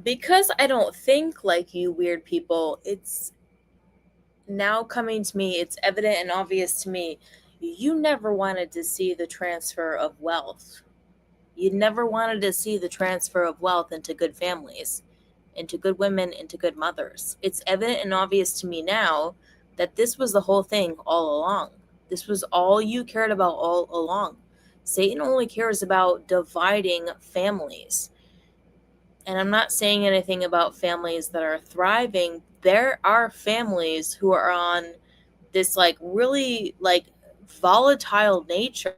Because I don't think like you weird people, it's now coming to me, it's evident and obvious to me, you never wanted to see the transfer of wealth. You never wanted to see the transfer of wealth into good families, into good women, into good mothers. It's evident and obvious to me now that this was the whole thing all along. This was all you cared about all along. Satan only cares about dividing families. And I'm not saying anything about families that are thriving. There are families who are on this like really like volatile nature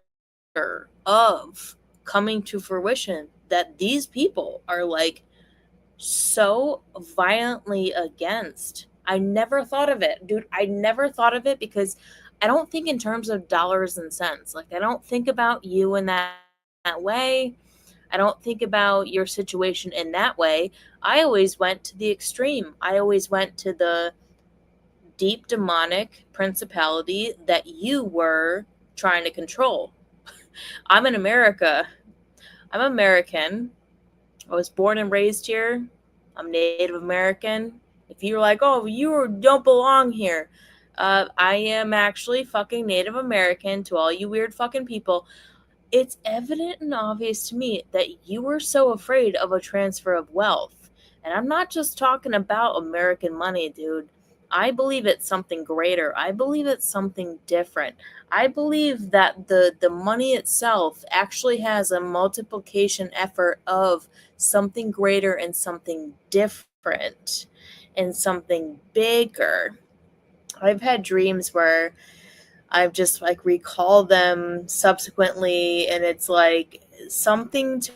of coming to fruition that these people are like so violently against. I never thought of it, dude. I never thought of it because I don't think in terms of dollars and cents. Like, I don't think about you in that way. I don't think about your situation in that way. I always went to the extreme. I always went to the deep demonic principality that you were trying to control. I'm in America. I'm American. I was born and raised here. I'm Native American. If you're like, oh, you don't belong here, I am actually fucking Native American to all you weird fucking people. It's evident and obvious to me that you were so afraid of a transfer of wealth. And I'm not just talking about American money, dude. I believe it's something greater. I believe it's something different. I believe that the money itself actually has a multiplication effort of something greater and something different and something bigger. I've had dreams where I've just like recalled them subsequently, and it's like something to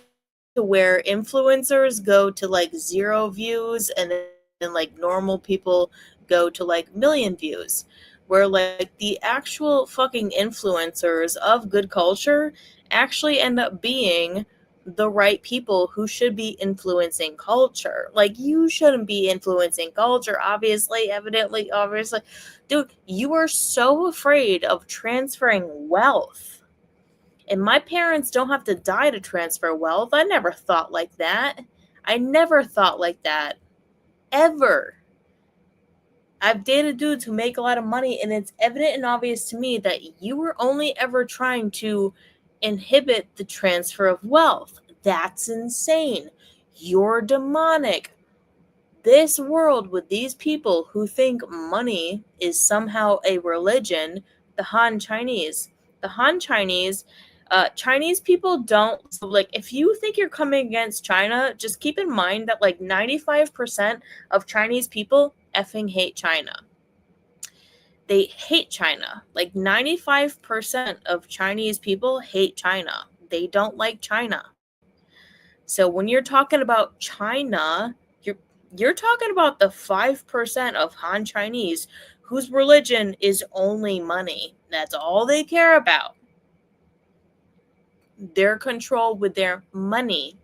where influencers go to like 0 views, and then like normal people go to like million views. Where like the actual fucking influencers of good culture actually end up being the right people who should be influencing culture. Like, you shouldn't be influencing culture, obviously, evidently, obviously. Dude, you are so afraid of transferring wealth. And my parents don't have to die to transfer wealth. I never thought like that. I never thought like that. Ever. I've dated dudes who make a lot of money, and it's evident and obvious to me that you were only ever trying to inhibit the transfer of wealth. That's insane. You're demonic. This world with these people who think money is somehow a religion, the Han Chinese. The Han Chinese, Chinese people don't, so like, if you think you're coming against China, just keep in mind that like 95% of Chinese people effing hate China. They hate China. Like 95% of Chinese people hate China. They don't like China. So when you're talking about China, you're talking about the 5% of Han Chinese whose religion is only money. That's all they care about. Their control with their money.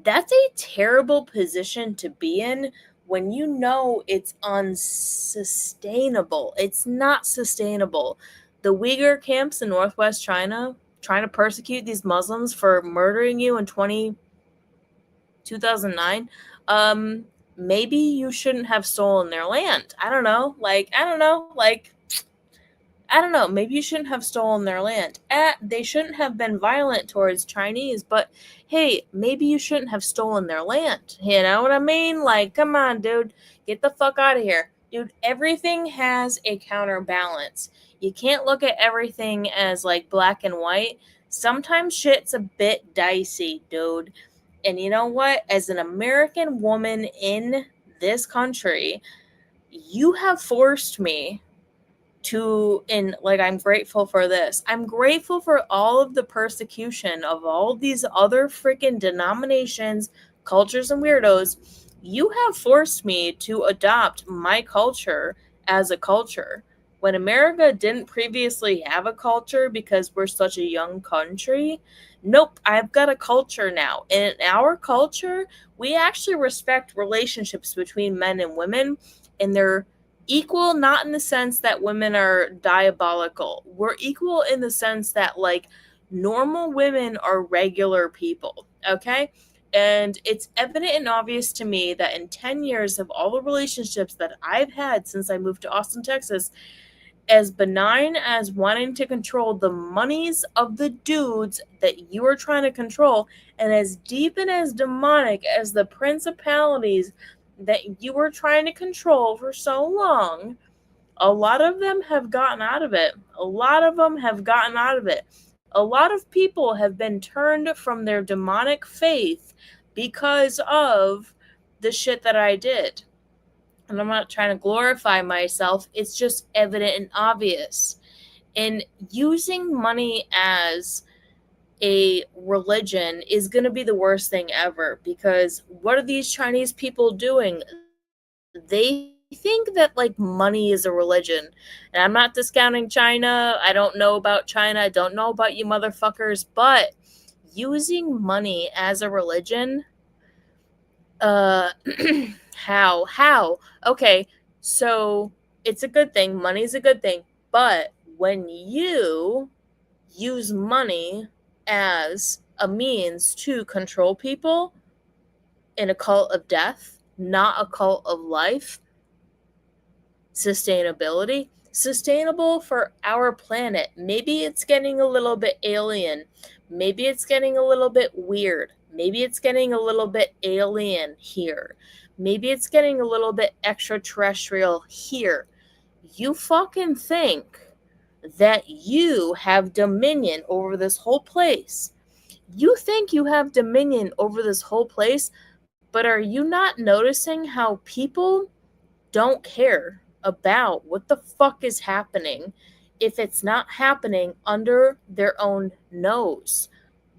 That's a terrible position to be in when you know it's unsustainable. It's not sustainable. The Uyghur camps in northwest China trying to persecute these Muslims for murdering you in 2009, maybe you shouldn't have stolen their land. I don't know. I don't know. Maybe you shouldn't have stolen their land. They shouldn't have been violent towards Chinese, but hey, maybe you shouldn't have stolen their land. You know what I mean? Like, come on, dude. Get the fuck out of here. Dude, everything has a counterbalance. You can't look at everything as like black and white. Sometimes shit's a bit dicey, dude. And you know what? As an American woman in this country, you have forced me to, and like, I'm grateful for this. I'm grateful for all of the persecution of all these other freaking denominations, cultures, and weirdos. You have forced me to adopt my culture as a culture. When America didn't previously have a culture because we're such a young country, nope, I've got a culture now. And in our culture, we actually respect relationships between men and women, and they're equal, not in the sense that women are diabolical. We're equal in the sense that like normal women are regular people, okay? And it's evident and obvious to me that in 10 years of all the relationships that I've had since I moved to Austin, Texas, as benign as wanting to control the monies of the dudes that you are trying to control, and as deep and as demonic as the principalities that you were trying to control for so long, a lot of them have gotten out of it. A lot of them have gotten out of it. A lot of people have been turned from their demonic faith because of the shit that I did. And I'm not trying to glorify myself, it's just evident and obvious. And using money as a religion is going to be the worst thing ever, because what are these Chinese people doing? They think that like money is a religion. And I'm not discounting China. I don't know about China. I don't know about you motherfuckers, but using money as a religion, uh how? Okay, so it's a good thing. Money's a good thing. But when you use money as a means to control people in a cult of death, not a cult of life, sustainable for our planet. Maybe it's getting a little bit alien. Maybe it's getting a little bit weird. Maybe it's getting a little bit alien here. Maybe it's getting a little bit extraterrestrial here. You fucking think that you have dominion over this whole place. You think you have dominion over this whole place, but are you not noticing how people don't care about what the fuck is happening if it's not happening under their own nose?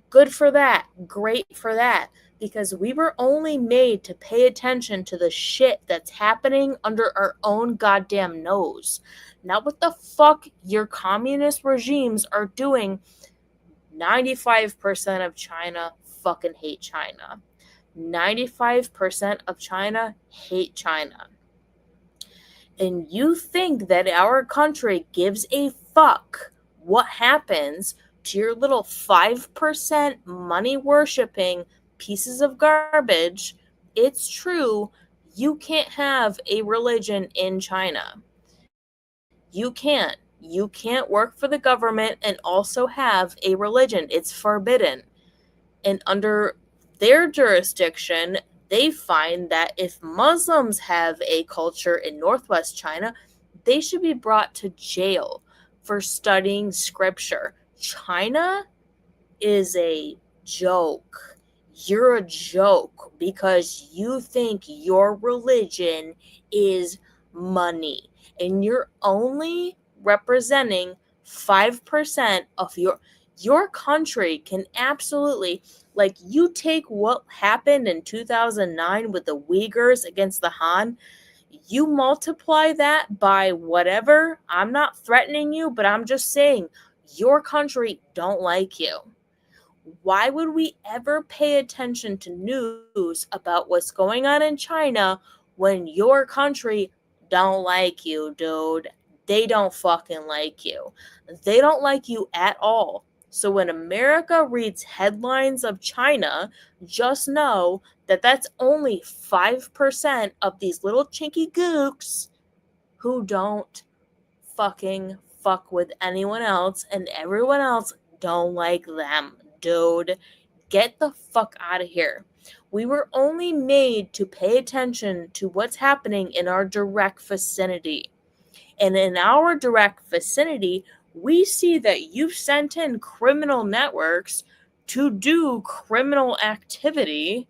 Good for that. Great for that. Because we were only made to pay attention to the shit that's happening under our own goddamn nose. Not what the fuck your communist regimes are doing. 95% of China fucking hate China. 95% of China hate China. And you think that our country gives a fuck what happens to your little 5% money worshipping pieces of garbage? It's true, you can't have a religion in China. You can't. You can't work for the government and also have a religion. It's forbidden. And under their jurisdiction, they find that if Muslims have a culture in Northwest China, they should be brought to jail for studying scripture. China is a joke. You're a joke because you think your religion is money, and you're only representing 5% of your country. Can absolutely, like, you take what happened in 2009 with the Uyghurs against the Han, you multiply that by whatever. I'm not threatening you, but I'm just saying your country don't like you. Why would we ever pay attention to news about what's going on in China when your country don't like you, dude? They don't fucking like you. They don't like you at all. So when America reads headlines of China, just know that that's only 5% of these little chinky gooks who don't fucking fuck with anyone else, and everyone else don't like them. Dude, get the fuck out of here. We were only made to pay attention to what's happening in our direct vicinity. And in our direct vicinity, we see that you've sent in criminal networks to do criminal activity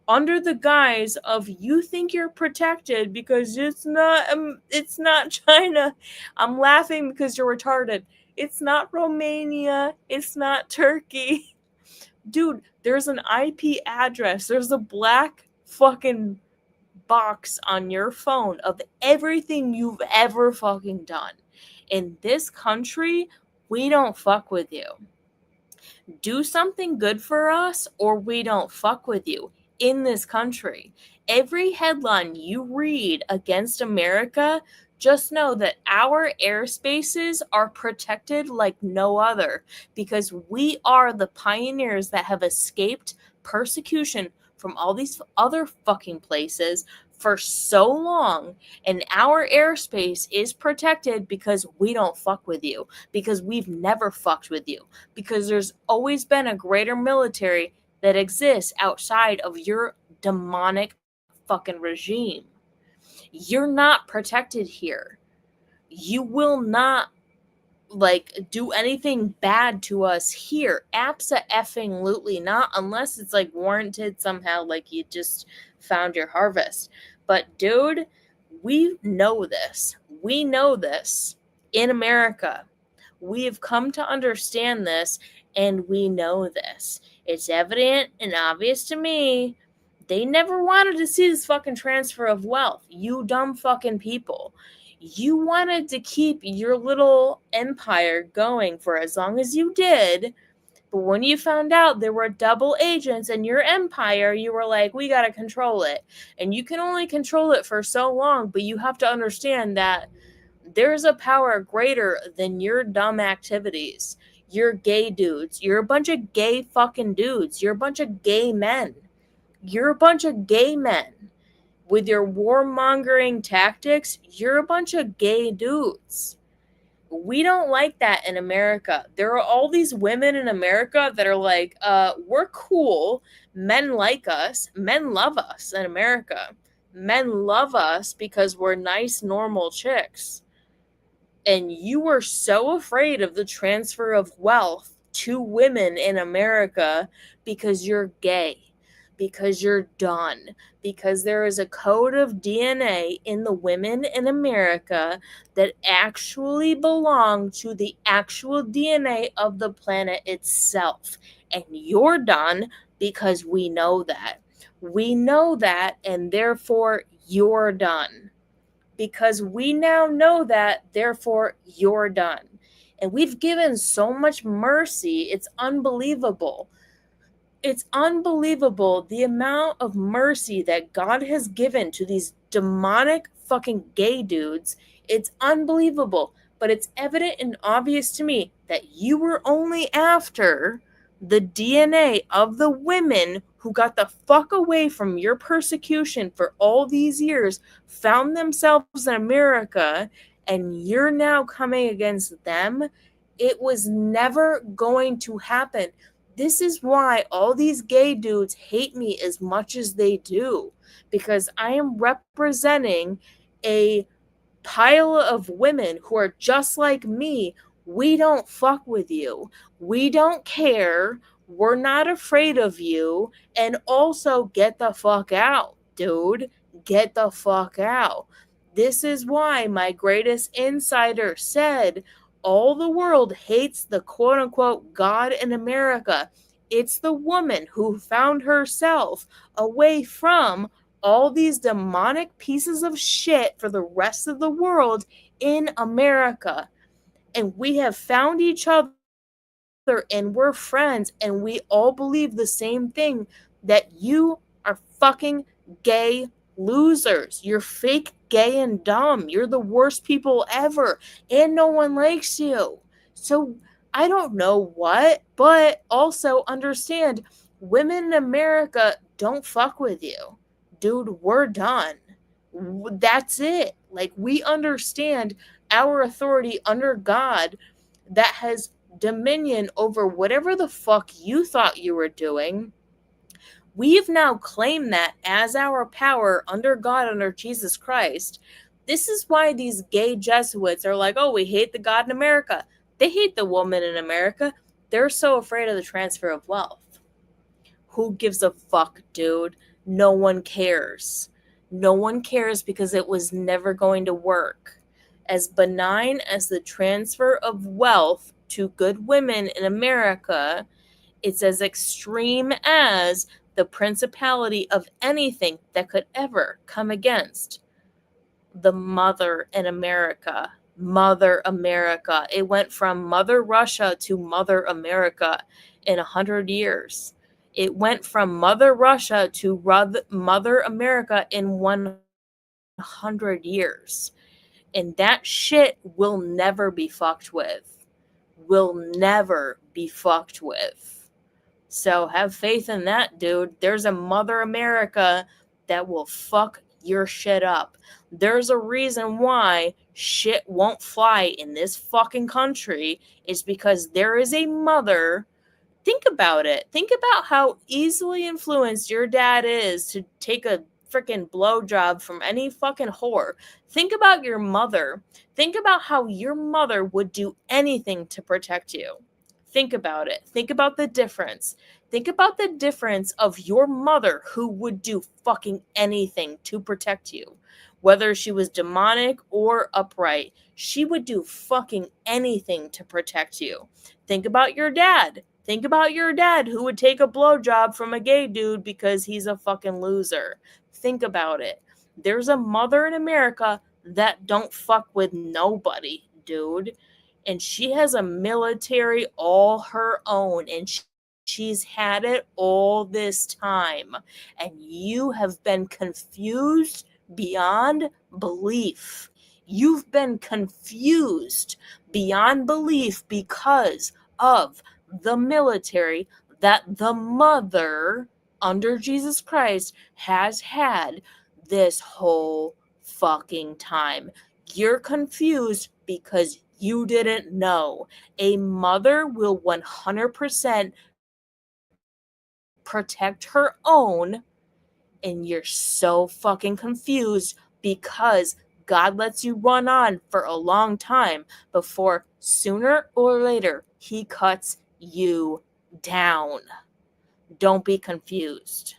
under the guise of you think you're protected because it's not China. I'm laughing because you're retarded. It's not Romania. It's not Turkey. Dude, there's an IP address. There's a black fucking box on your phone of everything you've ever fucking done. In this country, we don't fuck with you. Do something good for us or we don't fuck with you in this country. Every headline you read against America, just know that our airspaces are protected like no other because we are the pioneers that have escaped persecution from all these other fucking places for so long, and our airspace is protected because we don't fuck with you, because we've never fucked with you, because there's always been a greater military that exists outside of your demonic fucking regime. You're not protected here. You will not do anything bad to us here. Abso-effing-lutely not, unless it's warranted somehow, like you just found your harvest. But dude, we know this. We know this in America. We have come to understand this, and we know this. It's evident and obvious to me. They never wanted to see this fucking transfer of wealth. You dumb fucking people. You wanted to keep your little empire going for as long as you did, but when you found out there were double agents in your empire, you were like, we gotta control it. And you can only control it for so long, but you have to understand that there's a power greater than your dumb activities. You're gay dudes. You're a bunch of gay fucking dudes. You're a bunch of gay men. You're a bunch of gay men. With your warmongering tactics, you're a bunch of gay dudes. We don't like that in America. There are all these women in America that are like, we're cool. Men like us. Men love us in America. Men love us because we're nice, normal chicks. And you were so afraid of the transfer of wealth to women in America because you're gay. Because you're done. Because there is a code of DNA in the women in America that actually belong to the actual DNA of the planet itself. And you're done because we know that. We know that, and therefore you're done. Because we now know that, therefore you're done. And we've given so much mercy, it's unbelievable. It's unbelievable the amount of mercy that God has given to these demonic fucking gay dudes. It's unbelievable. But it's evident and obvious to me that you were only after the DNA of the women who got the fuck away from your persecution for all these years, found themselves in America, and you're now coming against them. It was never going to happen. This is why all these gay dudes hate me as much as they do, because I am representing a pile of women who are just like me. We don't fuck with you. We don't care. We're not afraid of you. And also, get the fuck out, dude. Get the fuck out. This is why my greatest insider said all the world hates the quote unquote God in America. It's the woman who found herself away from all these demonic pieces of shit for the rest of the world in America. And we have found each other and we're friends and we all believe the same thing, that you are fucking gay losers. You're fake gay and dumb. You're the worst people ever and no one likes you. So I don't know what, but also understand women in America don't fuck with you. Dude, we're done. That's it. We understand our authority under God that has dominion over whatever the fuck you thought you were doing. We've now claimed that as our power under God, under Jesus Christ. This is why these gay Jesuits are like, oh, we hate the God in America. They hate the woman in America. They're so afraid of the transfer of wealth. Who gives a fuck, dude? No one cares. No one cares because it was never going to work. As benign as the transfer of wealth to good women in America, it's as extreme as the principality of anything that could ever come against the mother in America. Mother America. It went from Mother Russia to Mother America in 100 years. It went from Mother Russia to Mother America in 100 years. And that shit will never be fucked with. Will never be fucked with. So have faith in that, dude. There's a Mother America that will fuck your shit up. There's a reason why shit won't fly in this fucking country, is because there is a mother. Think about it. Think about how easily influenced your dad is to take a freaking blowjob from any fucking whore. Think about your mother. Think about how your mother would do anything to protect you. Think about it. Think about the difference. Think about the difference of your mother who would do fucking anything to protect you. Whether she was demonic or upright, she would do fucking anything to protect you. Think about your dad. Think about your dad who would take a blowjob from a gay dude because he's a fucking loser. Think about it. There's a mother in America that don't fuck with nobody, dude. And she has a military all her own, and she's had it all this time. And you have been confused beyond belief. You've been confused beyond belief because of the military that the mother under Jesus Christ has had this whole fucking time. You're confused because you didn't know. A mother will 100% protect her own, and you're so fucking confused because God lets you run on for a long time before sooner or later he cuts you down. Don't be confused.